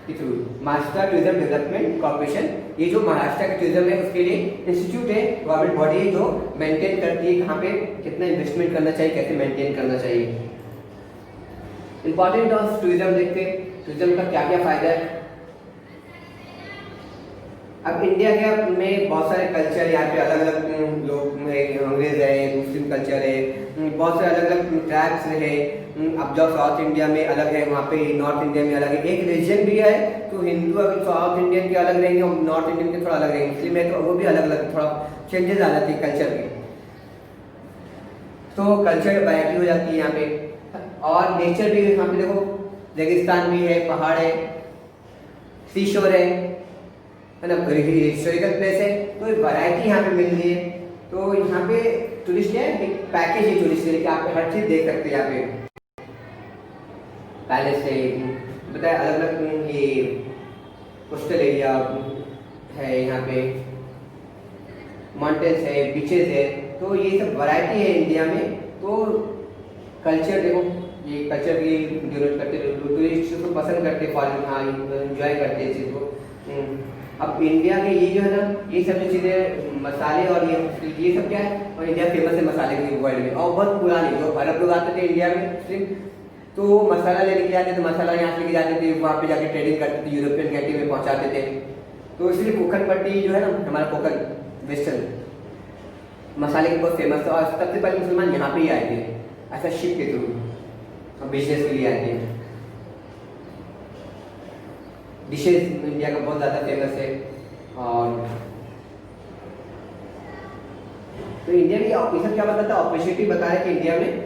के through Maharashtra tourism development corporation. ये जो महाराष्ट्र का टूरिज्म है उसके लिए इंस्टीट्यूट है, गवर्नमेंट बॉडी है जो मेंटेन करती है कहाँ पे कितना इन्वेस्टमेंट करना चाहिए, कैसे मेंटेन करना चाहिए। इंपॉर्टेंट ऑफ टूरिज्म देखते हैं, टूरिज्म का क्या क्या फायदा है। अब इंडिया के में बहुत सारे कल्चर यहाँ पे अलग अलग लोग अंग्रेज है, मुस्लिम कल्चर है, बहुत सारे अलग अलग ट्राइब्स है। अब जब साउथ इंडिया में अलग है, वहाँ पे नॉर्थ इंडिया में अलग है, एक रीजन भी है तो हिंदू अगर साउथ इंडियन के अलग रहेंगे और नॉर्थ इंडियन के थोड़ा अलग रहेंगे, मुस्लिम है तो वो भी अलग अलग थोड़ा चेंजेस आ जाती है कल्चर में, तो कल्चर वैरायटी हो जाती है यहाँ पे। और नेचर भी यहाँ पे देखो रेगिस्तान भी है, पहाड़ है, सी शोर है ना, हिस्टोरिकल प्लेस है, तो वैरायटी यहाँ पे मिल रही है। तो यहाँ पे टूरिस्ट है एक पैकेज है टूरिस्ट के लिए कि आप हर चीज देख सकते हैं। यहाँ पे पैलेस है, बताया अलग अलग ये कोस्टल एरिया है, यहाँ पे माउंटेन्स है, बीचेस है, तो ये सब वैरायटी है इंडिया में। तो कल्चर देखो, ये कल्चर की जरूरत करते टूरिस्ट को पसंद करते, फॉरेन हाँ इंजॉय करते हैं चीज़ को। अब इंडिया के ये जो है ना, ये सब जो चीज़ें मसाले और ये सब क्या है, और इंडिया फेमस है मसाले के वर्ल्ड में, और बहुत पुराने जो अरब लोग आते थे इंडिया में मुस्लिम, तो वो मसाला लेने के जाते थे, मसाला यहाँ से लेके जाते थे, वहाँ पे जाके ट्रेडिंग करते थे, यूरोपियन कंट्री में पहुँचाते थे। तो इसलिए कोकन पट्टी जो है ना, हमारा कोकन वेस्टर्न मसाले की बहुत फेमस है, और सबसे पहले मुसलमान यहाँ पे ही आए थे ऐसा शिप के थ्रू बिजनेस के लिए आए थे। डिशेज इंडिया का बहुत ज़्यादा फेमस है, और तो इंडिया की ये सब क्या बताता है, अपॉर्चुनिटी बता रहा है कि इंडिया में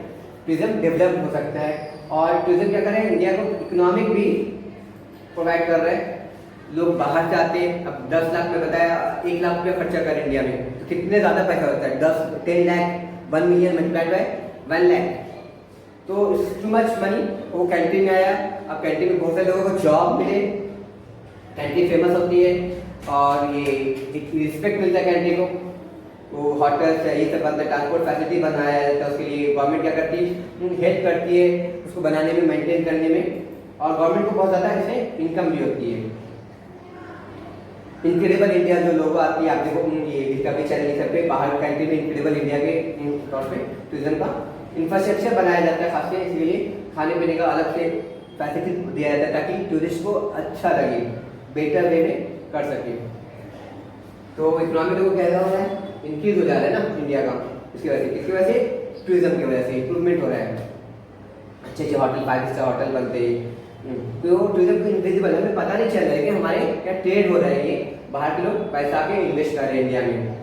टूरिज्म डेवलप हो सकता है। और टूरिज्म क्या कर रहे हैं, इंडिया को इकोनॉमिक भी प्रोवाइड कर रहे हैं। लोग बाहर से आते हैं, अब 10 लाख में बताया 1 लाख रुपया खर्चा कर इंडिया में, तो कितने ज़्यादा पैसा होता है, 10 lakh 1 million multiplied by 1 lakh, तो टू मच मनी। वो कैंटीन में आया, अब कैंटीन में बहुत सारे लोगों को जॉब मिले, कैंटीन फेमस होती है और ये रिस्पेक्ट मिलता है कैंटीन को, वो होटल्स है ये सब बनता है, ट्रांसपोर्ट फैसिलिटी बनाया जाता है, उसके लिए गवर्नमेंट क्या करती है, हेल्प करती है उसको बनाने में, मेंटेन करने में, और गवर्नमेंट को बहुत ज़्यादा इससे इनकम भी होती है। इनक्रेडिबल इंडिया जो लोगो आती है, आप देखो ये डिस्कवरी चैनल ये सब पे बाहर कंट्री में इनक्रेडिबल इंडिया के तौर पे टूरिज्म का इंफ्रास्ट्रक्चर बनाया जाता है खासकर, इसलिए खाने पीने का अलग से फैसिलिटी दिया जाता है ताकि टूरिस्ट को अच्छा लगे, बेटर वे में कर सके। तो इकोनॉमी देखो कैसा हो रहा है, इंक्रीज हो जा रहा है ना इंडिया का, इसकी वजह से, किसकी वजह से, टूरिज्म की वजह से इंप्रूवमेंट हो रहा है, अच्छे अच्छे होटल, 5 स्टार होटल बनते हैं। तो टूरिज्म को इनविजिबल हमें पता नहीं चल रहा है कि हमारे क्या ट्रेड हो रहा है, ये बाहर के लोग पैसा के इन्वेस्ट कर रहे हैं इंडिया में।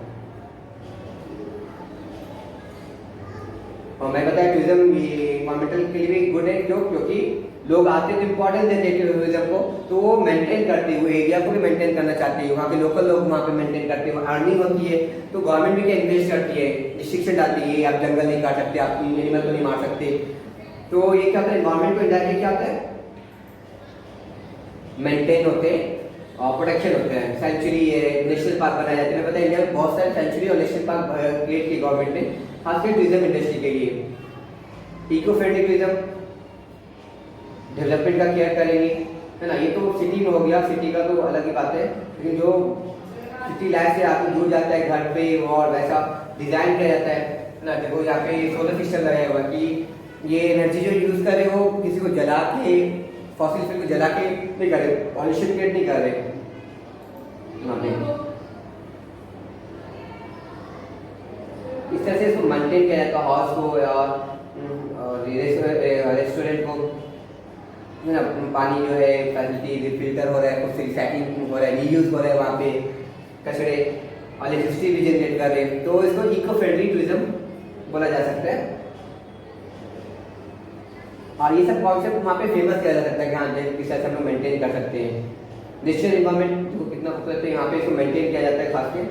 और मैं बताया टूरिज्म इन्वायरमेंटल के लिए भी गुड है, क्यों, क्योंकि लोग आते हैं तो इम्पोर्टेंस देते हैं टूरिज्म को, तो वो मेंटेन करते हैं, वो एरिया को भी मेंटेन करना चाहते हैं, वहाँ के लोकल लोग वहाँ पे मेंटेन करते हैं, अर्निंग होती है। तो गवर्नमेंट भी क्या इन्वेस्ट करती है, रिस्ट्रिक्शन डालती है, आप जंगल नहीं काट सकते, आप एनिमल को नहीं मार सकते। तो ये क्या होता है, इन्वायरमेंट को इंडायरेक्टली क्या होता है, मेंटेन होते हैं और प्रोटेक्शन होते हैं। सेंचुरी है, नेशनल पार्क बनाए जाते हैं, पता है इंडिया में बहुत सारे सेंचुरी और नेशनल पार्क क्रिएट किए गवर्नमेंट ने, खासकर टूरिज्म इंडस्ट्री के लिए। इको फ्रेंडली टूरिज्म डेवलपमेंट का केयर करेंगे, है ना। ये तो सिटी में हो गया, सिटी का तो अलग ही बात है, लेकिन जो सिटी लाइफ से आके जुड़ जाता है घर पे और वैसा डिजाइन किया जाता है ना। देखो यहाँ पे सोलर सिस्टम लगाया हुआ कि ये एनर्जी जो यूज कर रहे हो किसी को जला के, फॉसिल फ्यूल को जला के नहीं कर रहे, पॉल्यूशन क्रिएट नहीं कर रहे वहाँ पे। इस तरह से इसको मेंटेन किया जाता है, हाउस को और रेस्टोरेंट को, है ना। पानी जो है फैसिलिटी फिल्टर हो रहा है, कुछ रिसाइकलिंग हो रहा है, रीयूज हो रहा है, वहाँ पे कचरे और इलेक्ट्रिसिटी भी जनरेट कर रहे हैं। तो इसको इको फ्रेंडली टूरिज्म बोला जा सकता है। और ये सब कॉन्सेप्ट वहाँ पे फेमस किया जा सकता है कि हाँ किस तरह से हम लोग मेंटेन कर सकते हैं। नेचुरल इन्वायरमेंट को कितना खूबसूरत है, यहाँ पे इसको मेंटेन किया जाता है खास के,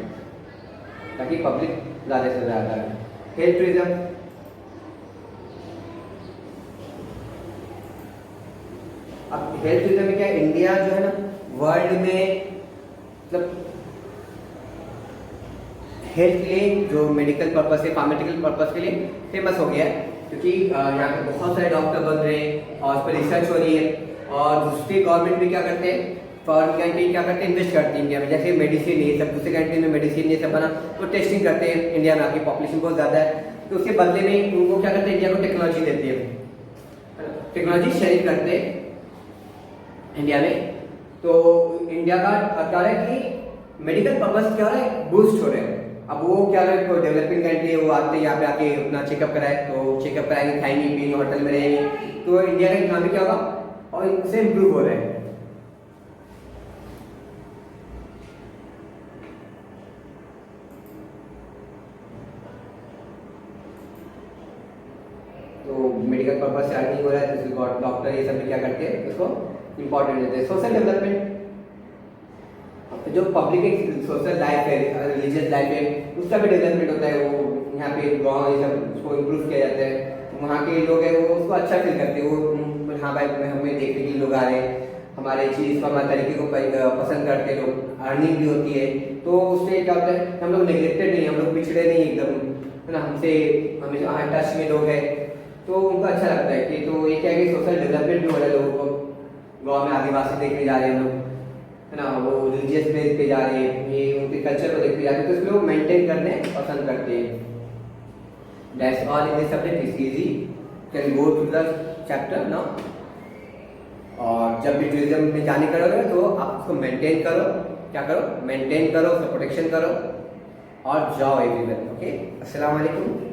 ताकि पब्लिक ज़्यादा से ज़्यादा है। हेल्थ टूरिज्म, अब हेल्थ टूरिज्म में क्या, इंडिया जो है ना वर्ल्ड में मतलब हेल्थ के लिए, जो मेडिकल पर्पस से, फार्मास्यूटिकल पर्पस के लिए फेमस हो गया है, क्योंकि यहाँ पे बहुत सारे डॉक्टर बन रहे हैं और उस पर रिसर्च हो रही है। और दूसरी गवर्नमेंट भी क्या करते हैं, फॉरेन कंट्री क्या करते हैं, इन्वेस्ट करती है इंडिया में। जैसे मेडिसिन, ये सब दूसरे कंट्री में मेडिसिन ये सब बना, तो टेस्टिंग करते हैं इंडिया में, आके पॉपुलेशन बहुत ज़्यादा है, तो उसके बदले में उनको क्या करते हैं, इंडिया को टेक्नोलॉजी देती है, टेक्नोलॉजी शेयर करते हैं इंडिया में। तो इंडिया का क्या है कि मेडिकल पर्पस क्या है, बूस्ट हो रहे हैं। अब वो क्या है, कोई डेवलपिंग कंट्री है, वो आते हैं यहाँ पे आके अपना चेकअप कराए, तो चेकअप कराएंगे, खाएंगे पिएंगे, होटल में रहेंगे, तो इंडिया का इकोनॉमी क्या होगा और इनसे इम्प्रूव हो रहा है। तो मेडिकल पर्पस से अर्निंग हो रहा है, तो डॉक्टर ये सब क्या करते हैं, उसको इम्पोर्टेंट देते हैं। सोशल डेवलपमेंट, जो पब्लिक सोशल लाइफ है, रिलीजियस लाइफ है, उसका भी डेवलपमेंट होता है। वो यहाँ पे गाँव ये सब उसको इम्प्रूव किया जाता है, वहाँ के लोग हैं वो उसको अच्छा फील करते हैं, वो हाँ भाई हमें देखने के लोग आ रहे हैं, हमारे चीज़ को, हमारे तरीके को पसंद करते हैं लोग, अर्निंग भी होती है। तो उससे क्या होता है, हम लोग नेग्लेक्टेड नहीं, हम लोग पिछड़े नहीं एकदम, है ना। हमसे हमेशा टच में लोग हैं, तो उनको अच्छा लगता है कि, तो ये क्या है कि सोशल डेवलपमेंट भी हो रहा है लोगों को। गाँव में आदिवासी देखने जा रहे हैं लोग, है ना, वो रिलीजियस प्लेस पे जा रहे हैं, ये उनके कल्चर को देखते जा रहे हैं, तो इसको लोग मेंटेन करने पसंद करते हैं। That's all in this subject, is easy, can go to the chapter now. और जब भी टूरिज्म में जाने करोगे तो आप उसको मेंटेन करो, क्या करो, मेंटेन करो, उसका प्रोटेक्शन करो और जाओ एवरीवेयर। ओके, अस्सलाम वालेकुम।